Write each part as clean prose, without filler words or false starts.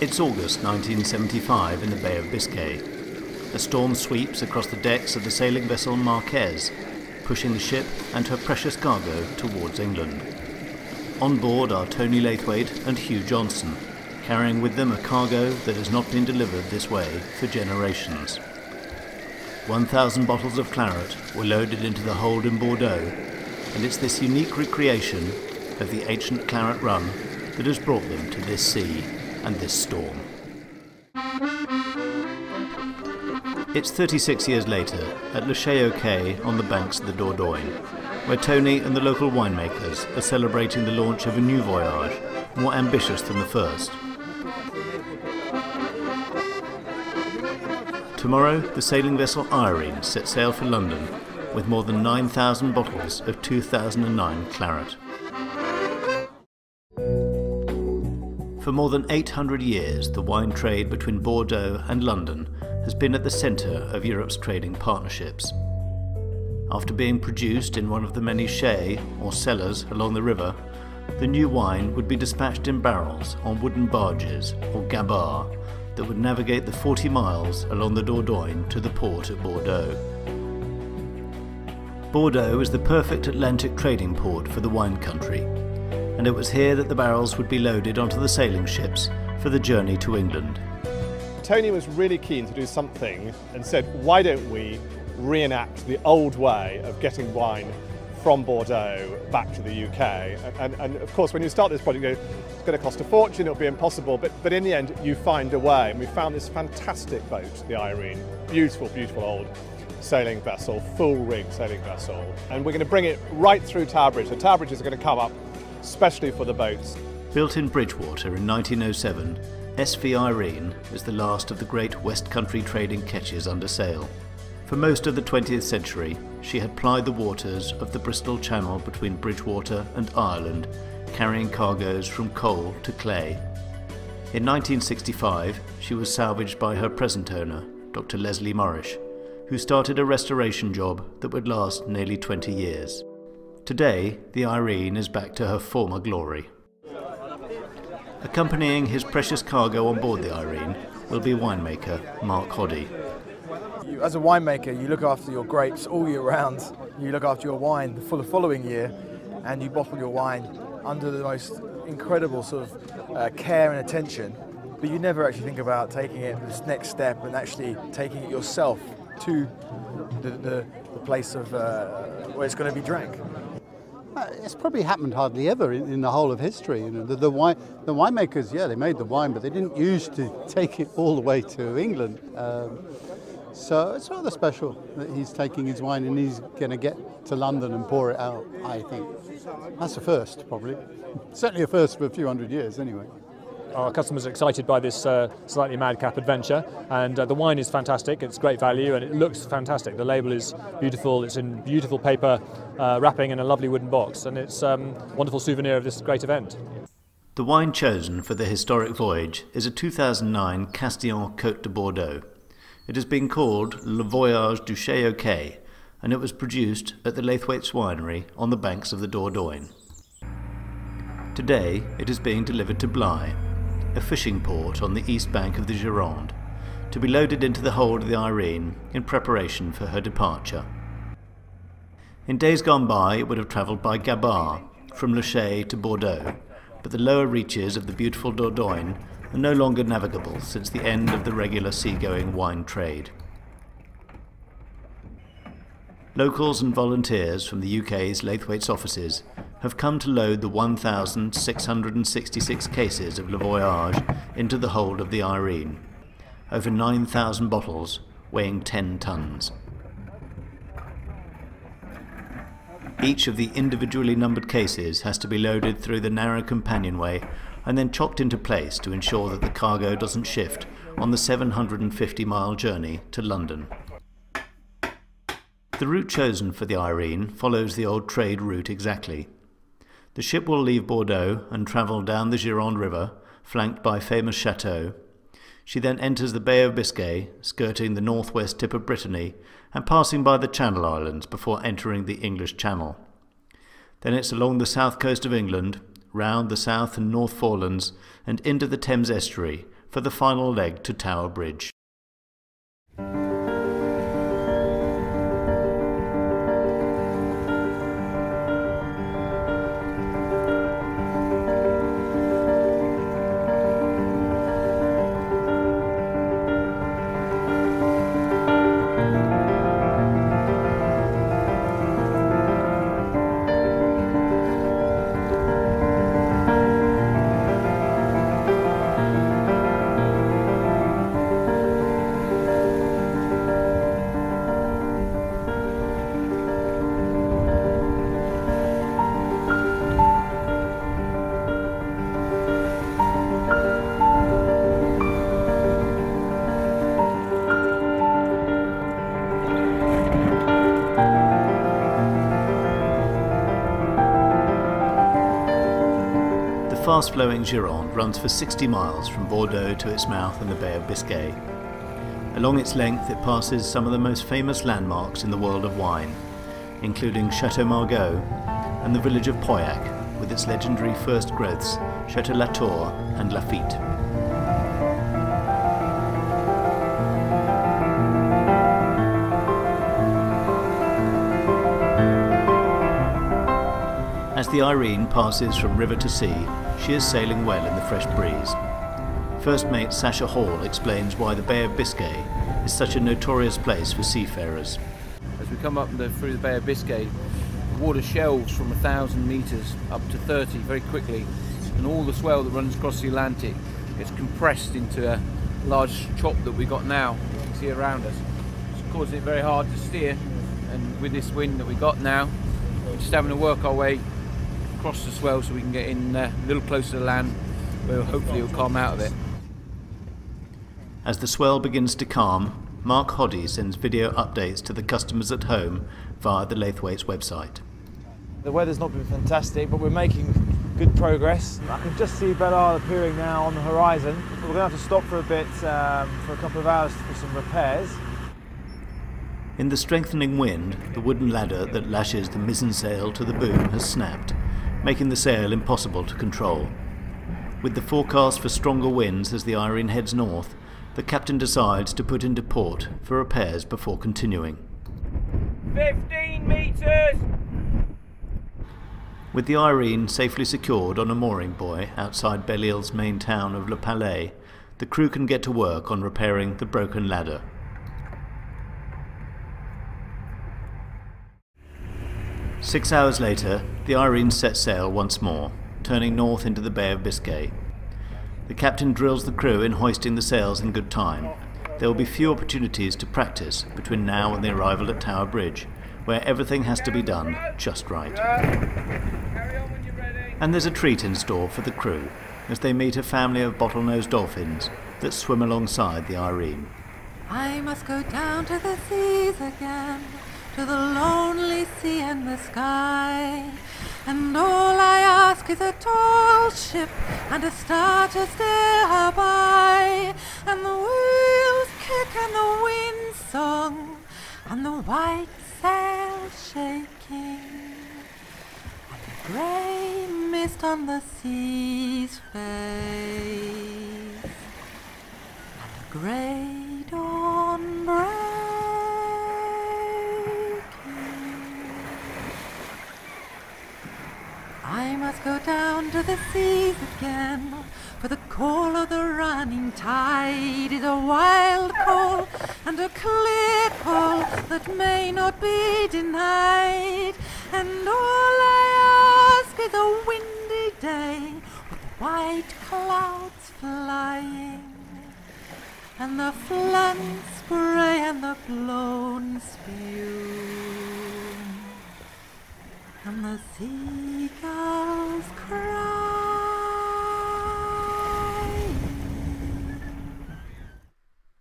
It's August 1975 in the Bay of Biscay. A storm sweeps across the decks of the sailing vessel Marquez, pushing the ship and her precious cargo towards England. On board are Tony Laithwaite and Hugh Johnson, carrying with them a cargo that has not been delivered this way for generations. 1,000 bottles of claret were loaded into the hold in Bordeaux, and it's this unique recreation of the ancient claret run that has brought them to this sea and this storm. It's 36 years later at Le Chaillot Quay on the banks of the Dordogne, where Tony and the local winemakers are celebrating the launch of a new voyage, more ambitious than the first. Tomorrow, the sailing vessel Irene sets sail for London with more than 9,000 bottles of 2009 claret. For more than 800 years, the wine trade between Bordeaux and London has been at the centre of Europe's trading partnerships. After being produced in one of the many chais, or cellars, along the river, the new wine would be dispatched in barrels on wooden barges, or gabarres, that would navigate the 40 miles along the Dordogne to the port at Bordeaux. Bordeaux is the perfect Atlantic trading port for the wine country, and it was here that the barrels would be loaded onto the sailing ships for the journey to England. Tony was really keen to do something and said, why don't we reenact the old way of getting wine from Bordeaux back to the UK. And of course, when you start this project, you go, it's going to cost a fortune, it'll be impossible, but in the end, you find a way. And we found this fantastic boat, the Irene, beautiful, beautiful old sailing vessel, full rig sailing vessel. And we're going to bring it right through Tower Bridge. The Tower Bridge is going to come up especially for the boats. Built in Bridgewater in 1907, SV Irene is the last of the great West Country trading ketches under sail. For most of the 20th century, she had plied the waters of the Bristol Channel between Bridgewater and Ireland, carrying cargoes from coal to clay. In 1965, she was salvaged by her present owner, Dr. Leslie Morrish, who started a restoration job that would last nearly 20 years. Today, the Irene is back to her former glory. Accompanying his precious cargo on board the Irene will be winemaker Mark Hoddy. As a winemaker, you look after your grapes all year round. You look after your wine for the following year, and you bottle your wine under the most incredible sort of care and attention. But you never actually think about taking it this next step and actually taking it yourself to the place of where it's going to be drank. It's probably happened hardly ever in the whole of history. You know, the winemakers, yeah, they made the wine, but they didn't used to take it all the way to England. So it's rather special that he's taking his wine and he's going to get to London and pour it out, I think. That's a first, probably. Certainly a first for a few hundred years, anyway. Our customers are excited by this slightly madcap adventure, and the wine is fantastic, it's great value and it looks fantastic. The label is beautiful, it's in beautiful paper wrapping in a lovely wooden box, and it's a wonderful souvenir of this great event. The wine chosen for the historic voyage is a 2009 Castillon Côte de Bordeaux. It has been called Le Voyage du Chaillot Quay, and it was produced at the Laithwaite's winery on the banks of the Dordogne. Today it is being delivered to Blaye, a fishing port on the east bank of the Gironde, to be loaded into the hold of the Irene in preparation for her departure. In days gone by it would have travelled by gabarre from Le Chaillot to Bordeaux, but the lower reaches of the beautiful Dordogne are no longer navigable since the end of the regular seagoing wine trade. Locals and volunteers from the UK's Laithwaite's offices have come to load the 1,666 cases of Le Voyage into the hold of the Irene, over 9,000 bottles weighing 10 tons. Each of the individually numbered cases has to be loaded through the narrow companionway and then chocked into place to ensure that the cargo doesn't shift on the 750-mile journey to London. The route chosen for the Irene follows the old trade route exactly. The ship will leave Bordeaux and travel down the Gironde River, flanked by famous chateaux. She then enters the Bay of Biscay, skirting the northwest tip of Brittany and passing by the Channel Islands before entering the English Channel. Then it's along the south coast of England, round the South and North Forelands and into the Thames estuary for the final leg to Tower Bridge. The fast-flowing Gironde runs for 60 miles from Bordeaux to its mouth in the Bay of Biscay. Along its length it passes some of the most famous landmarks in the world of wine, including Chateau Margaux and the village of Pauillac, with its legendary first growths, Chateau Latour and Lafite. As the Irene passes from river to sea, she is sailing well in the fresh breeze. First mate Sasha Hall explains why the Bay of Biscay is such a notorious place for seafarers. As we come up through the Bay of Biscay, the water shelves from 1,000 metres up to 30 very quickly, and all the swell that runs across the Atlantic gets compressed into a large chop that we've got now, you can see around us. It's causing it very hard to steer, and with this wind that we got now, we're just having to work our way across the swell so we can get in a little closer to land, where hopefully it'll calm out of it. As the swell begins to calm, Mark Hoddy sends video updates to the customers at home via the Laithwaite's website. The weather's not been fantastic, but we're making good progress. I can just see Belle Isle appearing now on the horizon. We're going to have to stop for a bit, for a couple of hours for some repairs. In the strengthening wind, the wooden ladder that lashes the mizzen sail to the boom has snapped, making the sail impossible to control. With the forecast for stronger winds as the Irene heads north, the captain decides to put into port for repairs before continuing. 15 metres! With the Irene safely secured on a mooring buoy outside Belle-Île's main town of Le Palais, the crew can get to work on repairing the broken ladder. Six hours later, the Irene sets sail once more, turning north into the Bay of Biscay. The captain drills the crew in hoisting the sails in good time. There will be few opportunities to practice between now and the arrival at Tower Bridge, where everything has to be done just right. And there's a treat in store for the crew as they meet a family of bottlenose dolphins that swim alongside the Irene. I must go down to the seas again, to the lonely sea and the sky, and all I ask is a tall ship and a star to steer her by, and the wheels kick and the wind song and the white sail shaking, and the grey mist on the sea's face, and the grey dawn breaking. I must go down to the seas again, for the call of the running tide is a wild call and a clear call that may not be denied. And all I ask is a windy day with white clouds flying, and the flung spray and the blown spume, and the seagulls cry.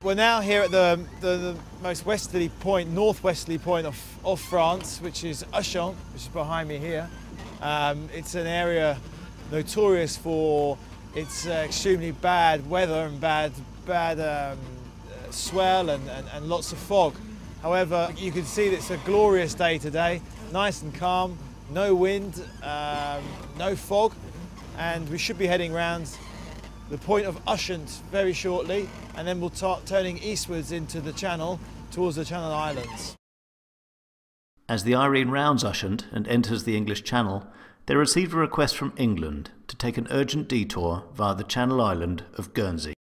We're now here at the most westerly point, northwesterly point of France, which is Ushant, which is behind me here. It's an area notorious for its extremely bad weather and bad swell and lots of fog. However, you can see that it's a glorious day today, nice and calm, no wind, no fog, and we should be heading round the point of Ushant very shortly, and then we'll start turning eastwards into the channel towards the Channel Islands. As the Irene rounds Ushant and enters the English Channel, they received a request from England to take an urgent detour via the Channel Island of Guernsey.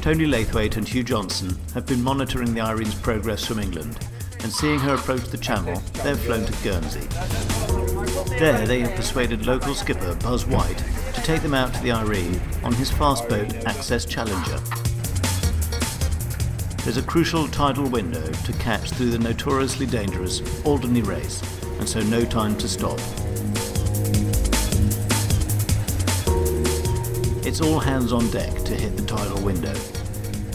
Tony Laithwaite and Hugh Johnson have been monitoring the Irene's progress from England, and seeing her approach the Channel, they have flown to Guernsey. There they have persuaded local skipper Buzz White to take them out to the Irene on his fast boat Access Challenger. There's a crucial tidal window to catch through the notoriously dangerous Alderney race, and so no time to stop. It's all hands on deck to hit the tidal window.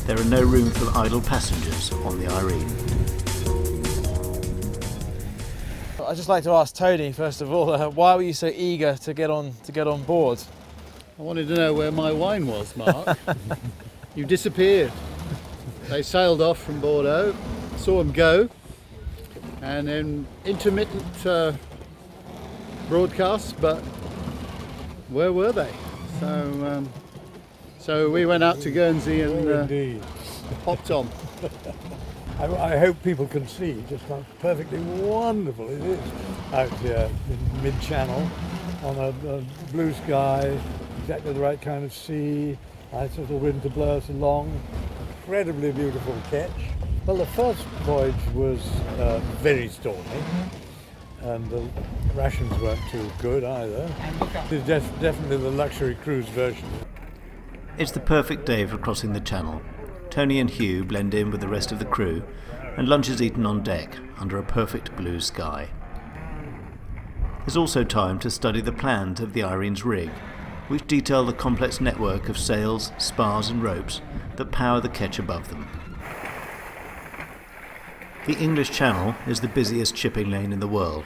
There are no room for idle passengers on the Irene. I'd just like to ask Tony, first of all, why were you so eager to get on board? I wanted to know where my wine was, Mark. You disappeared. They sailed off from Bordeaux, saw them go, and then intermittent broadcasts, but where were they? So we went out to Guernsey and hopped on. I hope people can see just how perfectly wonderful it is out here in mid-channel on a blue sky, exactly the right kind of sea, nice little wind to blow us along. Incredibly beautiful catch. Well, the first voyage was very stormy, and the rations weren't too good either. It's definitely the luxury cruise version. It's the perfect day for crossing the Channel. Tony and Hugh blend in with the rest of the crew, and lunch is eaten on deck under a perfect blue sky. There's also time to study the plans of the Irene's rig, which detail the complex network of sails, spars and ropes that power the ketch above them. The English Channel is the busiest shipping lane in the world,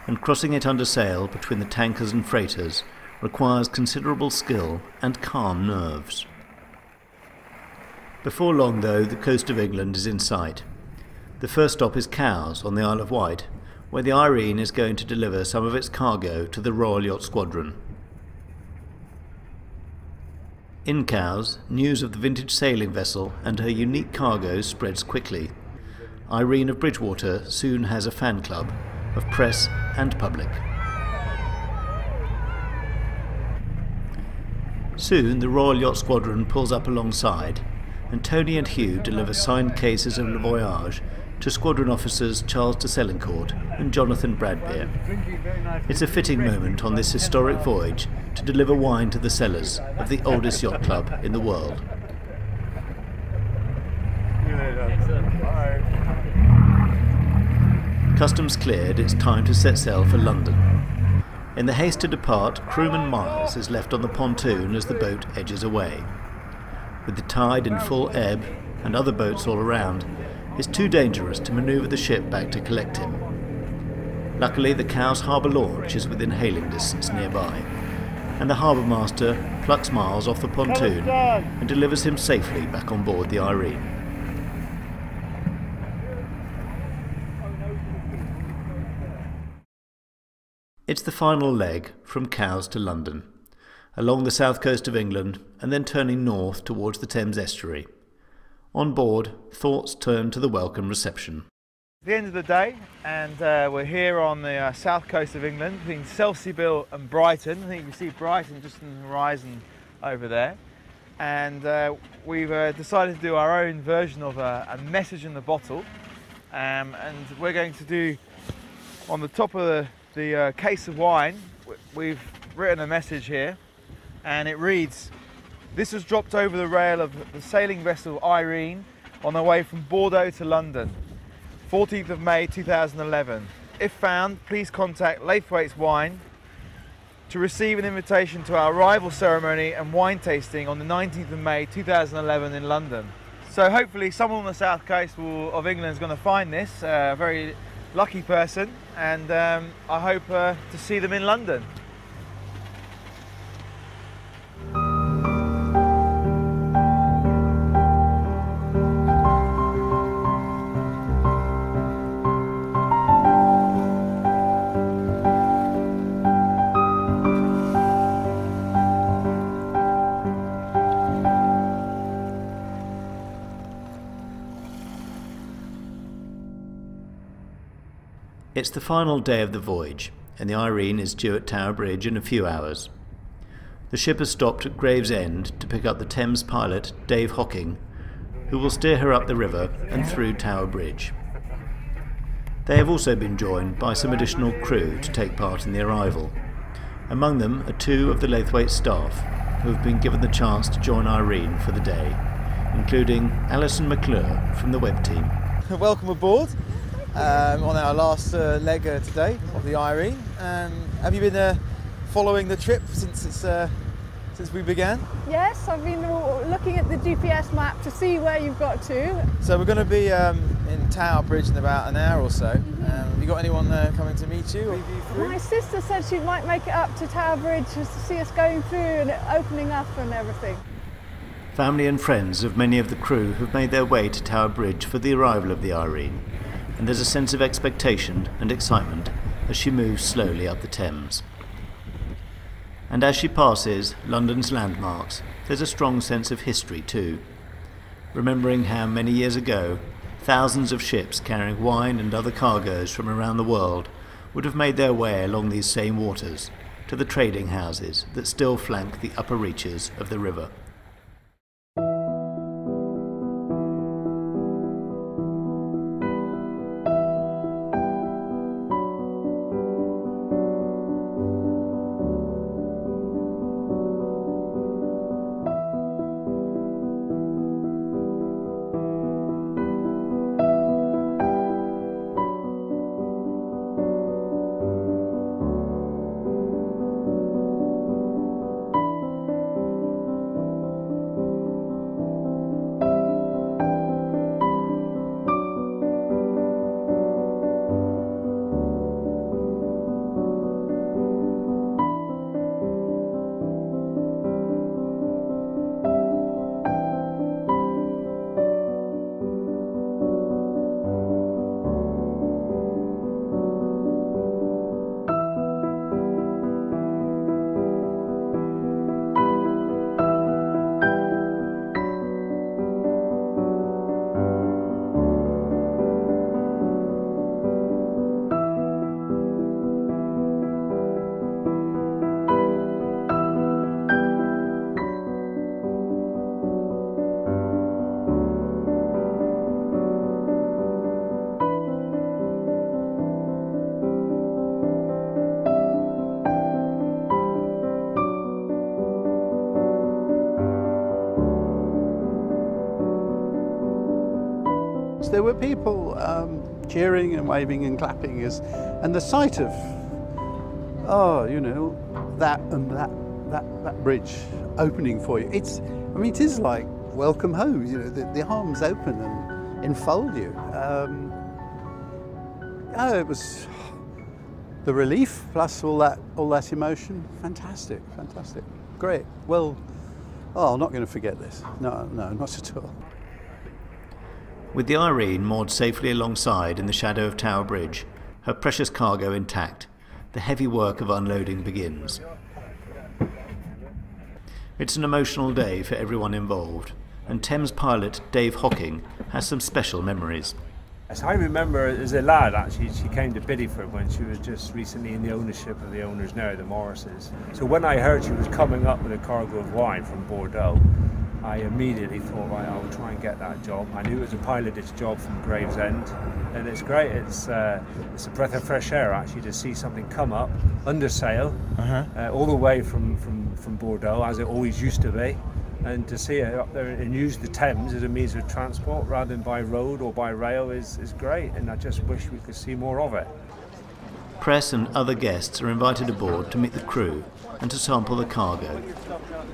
and crossing it under sail between the tankers and freighters requires considerable skill and calm nerves. Before long, though, the coast of England is in sight. The first stop is Cowes on the Isle of Wight, where the Irene is going to deliver some of its cargo to the Royal Yacht Squadron. In Cowes, news of the vintage sailing vessel and her unique cargo spreads quickly. Irene of Bridgewater soon has a fan club of press and public. Soon the Royal Yacht Squadron pulls up alongside, and Tony and Hugh deliver signed cases of Le Voyage to squadron officers Charles de Selincourt and Jonathan Bradbeer. It's a fitting moment on this historic voyage to deliver wine to the cellars of the oldest yacht club in the world. Customs cleared, it's time to set sail for London. In the haste to depart, crewman Miles is left on the pontoon as the boat edges away. With the tide in full ebb and other boats all around, it's too dangerous to manoeuvre the ship back to collect him. Luckily, the Cowes harbour launch is within hailing distance nearby, and the harbour master plucks Miles off the pontoon and delivers him safely back on board the Irene. It's the final leg from Cowes to London, along the south coast of England and then turning north towards the Thames estuary. On board, thoughts turn to the welcome reception. The end of the day, and we're here on the south coast of England between Selseybill and Brighton. I think you can see Brighton just on the horizon over there. And we've decided to do our own version of a message in the bottle. And we're going to do, on the top of the case of wine, we've written a message here, and it reads, "This was dropped over the rail of the sailing vessel Irene on her way from Bordeaux to London, 14th of May 2011. If found, please contact Laithwaite's Wine to receive an invitation to our arrival ceremony and wine tasting on the 19th of May 2011 in London." So hopefully someone on the south coast of England is going to find this, a very lucky person, and I hope to see them in London. It's the final day of the voyage, and the Irene is due at Tower Bridge in a few hours. The ship has stopped at Gravesend to pick up the Thames pilot Dave Hocking, who will steer her up the river and through Tower Bridge. They have also been joined by some additional crew to take part in the arrival. Among them are 2 of the Laithwaite staff who have been given the chance to join Irene for the day, including Alison McClure from the web team. Welcome aboard on our last leg today of the Irene. Have you been following the trip since we began? Yes, I've been looking at the GPS map to see where you've got to. So we're going to be in Tower Bridge in about an hour or so. Have you got anyone coming to meet you? My sister said she might make it up to Tower Bridge just to see us going through and opening up and everything. Family and friends of many of the crew have made their way to Tower Bridge for the arrival of the Irene, and there's a sense of expectation and excitement as she moves slowly up the Thames. And as she passes London's landmarks, there's a strong sense of history too, remembering how many years ago thousands of ships carrying wine and other cargoes from around the world would have made their way along these same waters to the trading houses that still flank the upper reaches of the river. There were people cheering and waving and clapping and the sight of, that and that bridge opening for you. It is like welcome home. The arms open and enfold you. It was the relief plus all that emotion. Fantastic, great. Well, I'm not going to forget this. No, not at all. With the Irene moored safely alongside in the shadow of Tower Bridge, her precious cargo intact, the heavy work of unloading begins. It's an emotional day for everyone involved, and Thames pilot Dave Hocking has some special memories. Yes, I remember as a lad, actually, she came to Bideford when she was just recently in the ownership of the owners now, the Morrises. So when I heard she was coming up with a cargo of wine from Bordeaux, I immediately thought, right, I'll try and get that job. I knew it was a pilot's job from Gravesend, and it's great. It's a breath of fresh air, actually, to see something come up under sail, all the way from Bordeaux, as it always used to be, and to see it up there and use the Thames as a means of transport rather than by road or by rail is great, and I just wish we could see more of it. Press and other guests are invited aboard to meet the crew and to sample the cargo,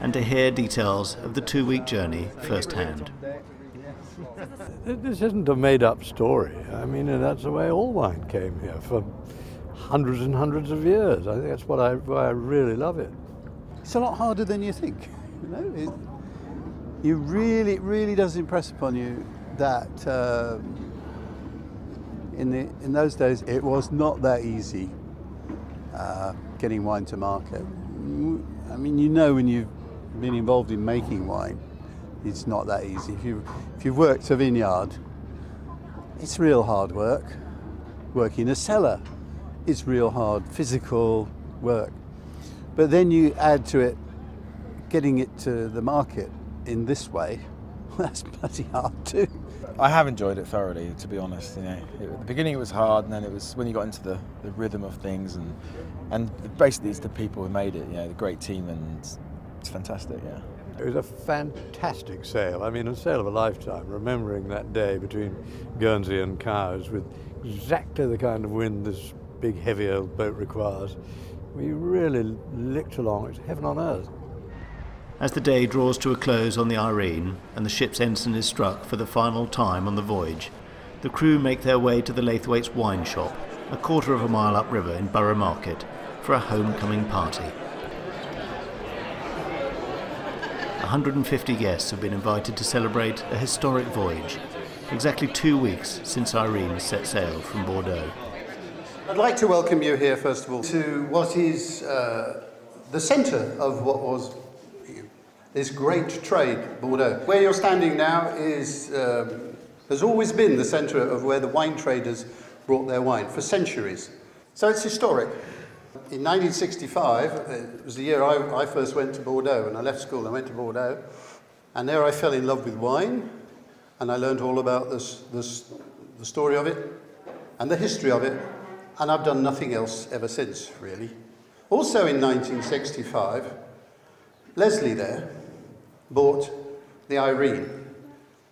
and to hear details of the 2-week journey firsthand. This isn't a made-up story. I mean, that's the way all wine came here for hundreds and hundreds of years. I think that's why I really love it. It's a lot harder than you think. It really does impress upon you that in those days it was not that easy getting wine to market. I mean, when you've been involved in making wine, it's not that easy. If you've worked a vineyard, it's real hard work working a cellar. It's real hard, physical work. But then you add to it getting it to the market in this way, that's bloody hard too. I have enjoyed it thoroughly, to be honest. You know, at the beginning it was hard, and then it was when you got into the rhythm of things, and basically it's the people who made it. You know, the great team, and it's fantastic. Yeah. It was a fantastic sail. I mean, a sail of a lifetime. Remembering that day between Guernsey and Cowes with exactly the kind of wind this big, heavy old boat requires, we really licked along. It's heaven on earth. As the day draws to a close on the Irene and the ship's ensign is struck for the final time on the voyage, the crew make their way to the Laithwaite's wine shop, a quarter of a mile upriver in Borough Market, for a homecoming party. 150 guests have been invited to celebrate a historic voyage, exactly 2 weeks since Irene set sail from Bordeaux. I'd like to welcome you here, first of all, to what is the centre of what was this great trade, Bordeaux. Where you're standing now is, has always been the centre of where the wine traders brought their wine for centuries. So it's historic. In 1965, it was the year I first went to Bordeaux. When I left school, I went to Bordeaux, and there I fell in love with wine, and I learned all about the story of it and the history of it, and I've done nothing else ever since, really. Also in 1965, Leslie there bought the Irene,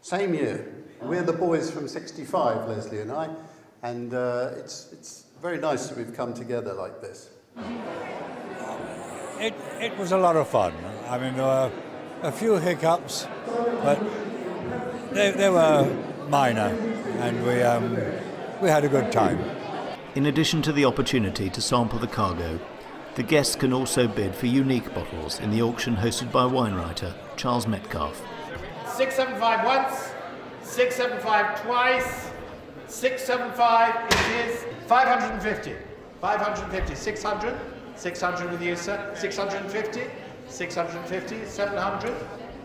same year. We're the boys from 65, Leslie and I, and it's very nice that we've come together like this. It was a lot of fun. I mean, there were a few hiccups, but they were minor, and we had a good time. In addition to the opportunity to sample the cargo, the guests can also bid for unique bottles in the auction hosted by wine writer Charles Metcalfe. 675 once, 675 twice, 675 it is 550. 550, 600, 600 with you, sir, 650, 650, 700,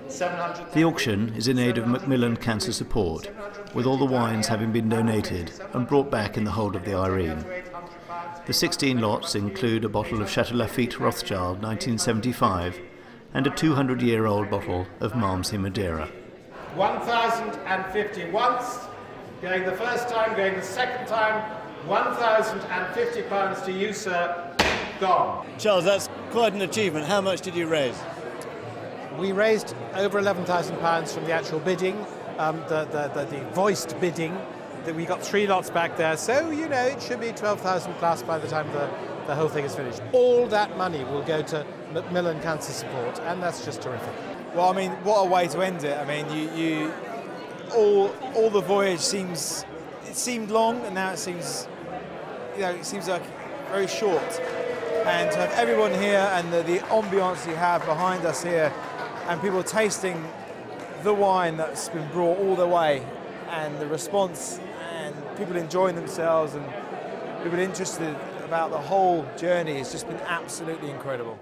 700. The auction is in aid of Macmillan Cancer Support, with all the wines having been donated and brought back in the hold of the Irene. The 16 lots include a bottle of Chateau Lafite Rothschild 1975 and a 200-year-old bottle of Malmsey Madeira. 1,050 once, going the first time, going the second time, £1,050 to you, sir, gone. Charles, that's quite an achievement. How much did you raise? We raised over £11,000 from the actual bidding, the voiced bidding. That we got 3 lots back there, so you know it should be 12,000 plus by the time the whole thing is finished. All that money will go to Macmillan Cancer Support, and that's just terrific. Well, I mean, what a way to end it. I mean, all the voyage seemed long, and now it seems, you know, it seems like very short. And to have everyone here and the ambiance you have behind us here, and people tasting the wine that's been brought all the way, and the response, and people enjoying themselves, and people interested about the whole journey, has just been absolutely incredible.